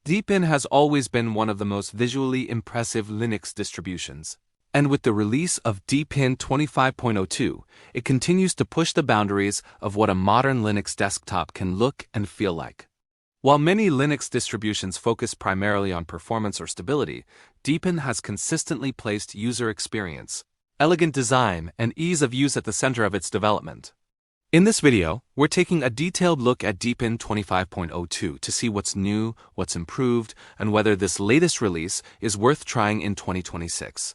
Deepin has always been one of the most visually impressive Linux distributions. And with the release of Deepin 25.02, it continues to push the boundaries of what a modern Linux desktop can look and feel like. While many Linux distributions focus primarily on performance or stability, Deepin has consistently placed user experience, elegant design, and ease of use at the center of its development. In this video, we're taking a detailed look at Deepin 25.02 to see what's new, what's improved, and whether this latest release is worth trying in 2026.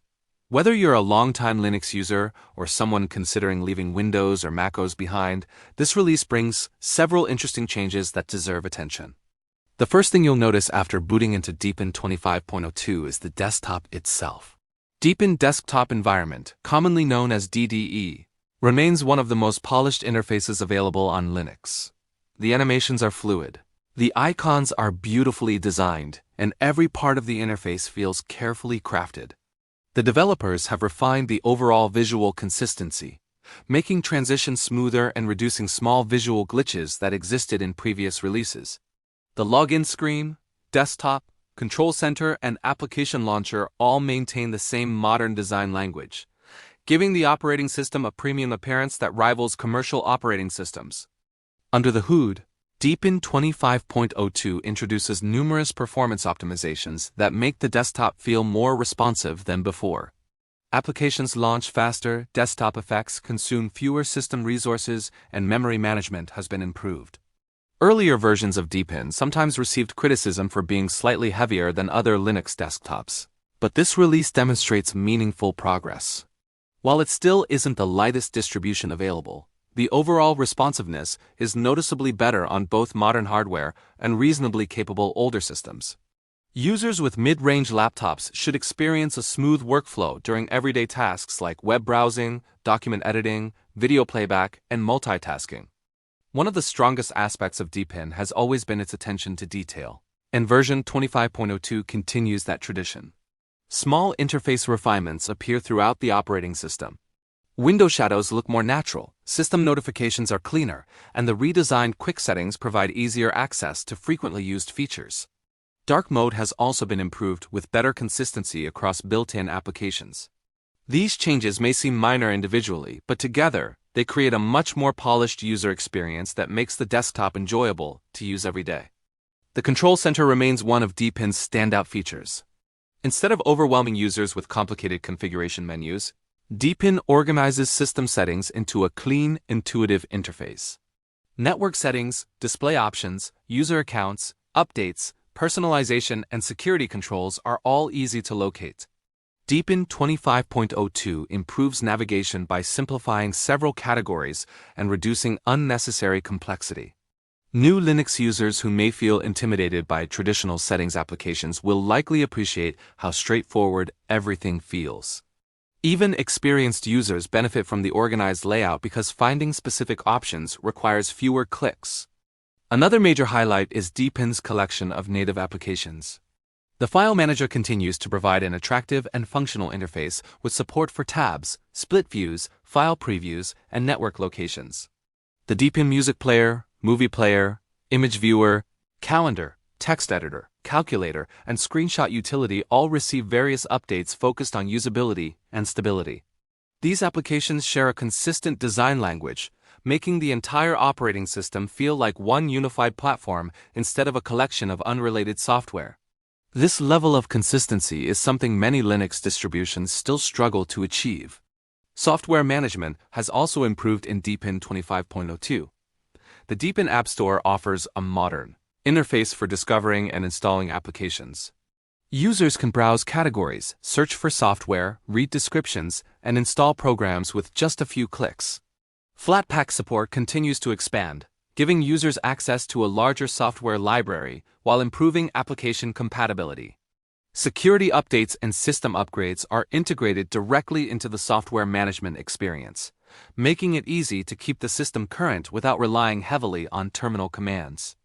Whether you're a longtime Linux user or someone considering leaving Windows or macOS behind, this release brings several interesting changes that deserve attention. The first thing you'll notice after booting into Deepin 25.02 is the desktop itself. Deepin Desktop Environment, commonly known as DDE, remains one of the most polished interfaces available on Linux. The animations are fluid, the icons are beautifully designed, and every part of the interface feels carefully crafted. The developers have refined the overall visual consistency, making transitions smoother and reducing small visual glitches that existed in previous releases. The login screen, desktop, control center, and application launcher all maintain the same modern design language, giving the operating system a premium appearance that rivals commercial operating systems. Under the hood, Deepin 25.02 introduces numerous performance optimizations that make the desktop feel more responsive than before. Applications launch faster, desktop effects consume fewer system resources, and memory management has been improved. Earlier versions of Deepin sometimes received criticism for being slightly heavier than other Linux desktops, but this release demonstrates meaningful progress. While it still isn't the lightest distribution available, the overall responsiveness is noticeably better on both modern hardware and reasonably capable older systems. Users with mid-range laptops should experience a smooth workflow during everyday tasks like web browsing, document editing, video playback, and multitasking. One of the strongest aspects of Deepin has always been its attention to detail, and version 25.02 continues that tradition. Small interface refinements appear throughout the operating system. Window shadows look more natural, system notifications are cleaner, and the redesigned quick settings provide easier access to frequently used features. Dark mode has also been improved with better consistency across built-in applications. These changes may seem minor individually, but together, they create a much more polished user experience that makes the desktop enjoyable to use every day. The control center remains one of Deepin's standout features. Instead of overwhelming users with complicated configuration menus, Deepin organizes system settings into a clean, intuitive interface. Network settings, display options, user accounts, updates, personalization, and security controls are all easy to locate. Deepin 25.02 improves navigation by simplifying several categories and reducing unnecessary complexity. New Linux users who may feel intimidated by traditional settings applications will likely appreciate how straightforward everything feels. Even experienced users benefit from the organized layout because finding specific options requires fewer clicks. Another major highlight is Deepin's collection of native applications. The file manager continues to provide an attractive and functional interface with support for tabs, split views, file previews, and network locations. The Deepin music player, movie player, image viewer, calendar, text editor, calculator, and screenshot utility all receive various updates focused on usability and stability. These applications share a consistent design language, making the entire operating system feel like one unified platform instead of a collection of unrelated software. This level of consistency is something many Linux distributions still struggle to achieve. Software management has also improved in Deepin 25.02. The Deepin App Store offers a modern interface for discovering and installing applications. Users can browse categories, search for software, read descriptions, and install programs with just a few clicks. Flatpak support continues to expand, giving users access to a larger software library while improving application compatibility. Security updates and system upgrades are integrated directly into the software management experience, making it easy to keep the system current without relying heavily on terminal commands.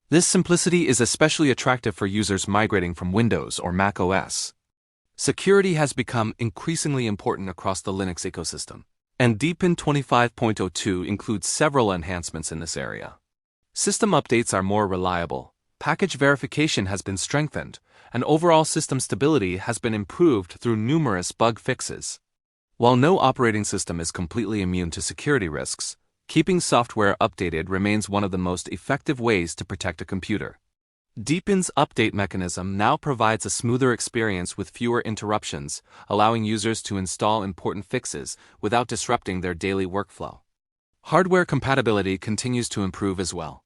This simplicity is especially attractive for users migrating from Windows or Mac OS. Security has become increasingly important across the Linux ecosystem, and Deepin 25.02 includes several enhancements in this area. System updates are more reliable, package verification has been strengthened, and overall system stability has been improved through numerous bug fixes. While no operating system is completely immune to security risks, keeping software updated remains one of the most effective ways to protect a computer. Deepin's update mechanism now provides a smoother experience with fewer interruptions, allowing users to install important fixes without disrupting their daily workflow. Hardware compatibility continues to improve as well.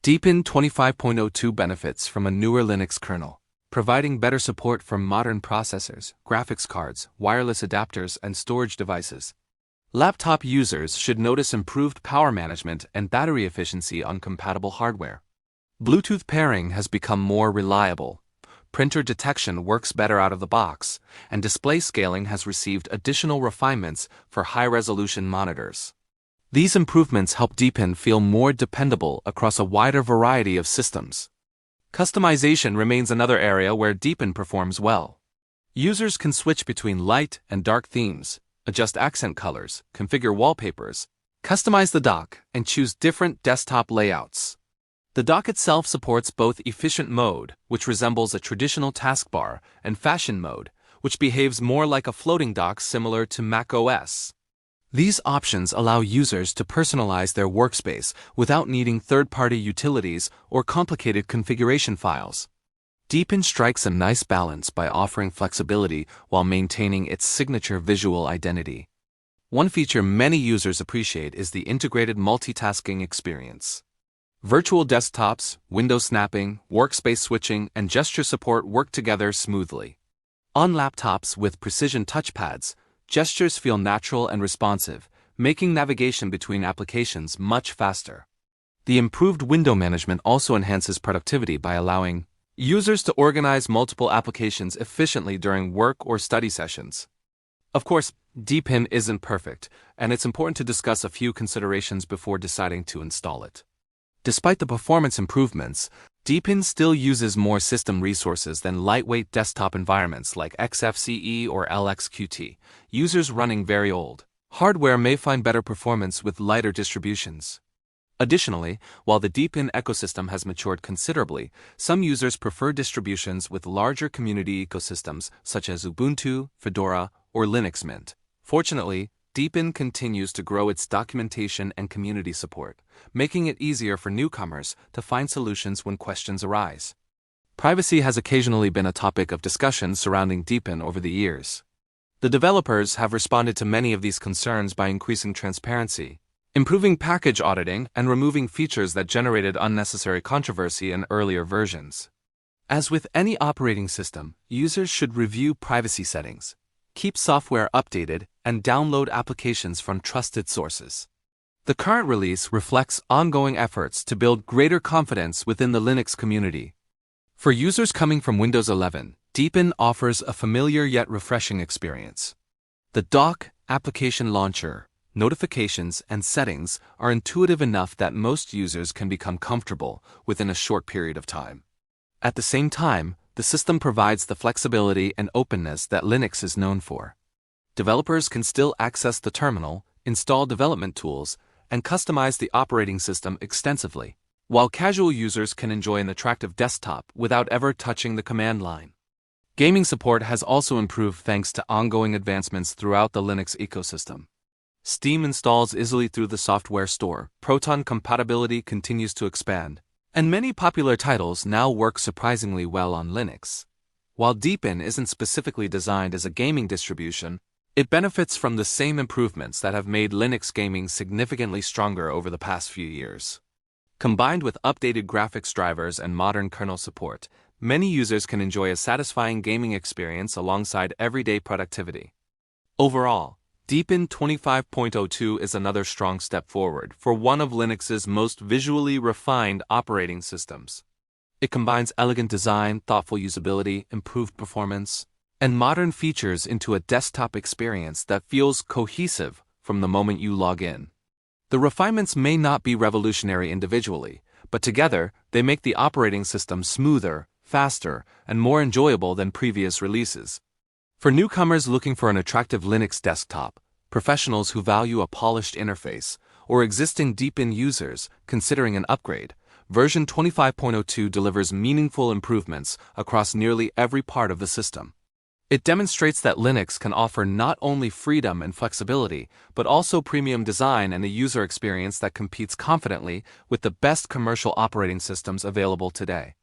Deepin 25.02 benefits from a newer Linux kernel, providing better support for modern processors, graphics cards, wireless adapters, and storage devices. Laptop users should notice improved power management and battery efficiency on compatible hardware. Bluetooth pairing has become more reliable, printer detection works better out of the box, and display scaling has received additional refinements for high-resolution monitors. These improvements help Deepin feel more dependable across a wider variety of systems. Customization remains another area where Deepin performs well. Users can switch between light and dark themes, adjust accent colors, configure wallpapers, customize the dock, and choose different desktop layouts. The dock itself supports both efficient mode, which resembles a traditional taskbar, and fashion mode, which behaves more like a floating dock similar to macOS. These options allow users to personalize their workspace without needing third-party utilities or complicated configuration files. Deepin strikes a nice balance by offering flexibility while maintaining its signature visual identity. One feature many users appreciate is the integrated multitasking experience. Virtual desktops, window snapping, workspace switching, and gesture support work together smoothly. On laptops with precision touchpads, gestures feel natural and responsive, making navigation between applications much faster. The improved window management also enhances productivity by allowing users to organize multiple applications efficiently during work or study sessions. Of course, Deepin isn't perfect, and it's important to discuss a few considerations before deciding to install it. Despite the performance improvements, Deepin still uses more system resources than lightweight desktop environments like XFCE or LXQT. Users running very old hardware may find better performance with lighter distributions. Additionally, while the Deepin ecosystem has matured considerably, some users prefer distributions with larger community ecosystems such as Ubuntu, Fedora, or Linux Mint. Fortunately, Deepin continues to grow its documentation and community support, making it easier for newcomers to find solutions when questions arise. Privacy has occasionally been a topic of discussion surrounding Deepin over the years. The developers have responded to many of these concerns by increasing transparency, improving package auditing, and removing features that generated unnecessary controversy in earlier versions. As with any operating system, users should review privacy settings, keep software updated, and download applications from trusted sources. The current release reflects ongoing efforts to build greater confidence within the Linux community. For users coming from Windows 11, Deepin offers a familiar yet refreshing experience. The dock, application launcher, notifications, and settings are intuitive enough that most users can become comfortable within a short period of time. At the same time, the system provides the flexibility and openness that Linux is known for. Developers can still access the terminal, install development tools, and customize the operating system extensively, while casual users can enjoy an attractive desktop without ever touching the command line. Gaming support has also improved thanks to ongoing advancements throughout the Linux ecosystem. Steam installs easily through the software store, Proton compatibility continues to expand, and many popular titles now work surprisingly well on Linux. While Deepin isn't specifically designed as a gaming distribution, it benefits from the same improvements that have made Linux gaming significantly stronger over the past few years. Combined with updated graphics drivers and modern kernel support, many users can enjoy a satisfying gaming experience alongside everyday productivity. Overall, Deepin 25.02 is another strong step forward for one of Linux's most visually refined operating systems. It combines elegant design, thoughtful usability, improved performance, and modern features into a desktop experience that feels cohesive from the moment you log in. The refinements may not be revolutionary individually, but together they make the operating system smoother, faster, and more enjoyable than previous releases. For newcomers looking for an attractive Linux desktop, professionals who value a polished interface, or existing Deepin users considering an upgrade, version 25.02 delivers meaningful improvements across nearly every part of the system. It demonstrates that Linux can offer not only freedom and flexibility, but also premium design and a user experience that competes confidently with the best commercial operating systems available today.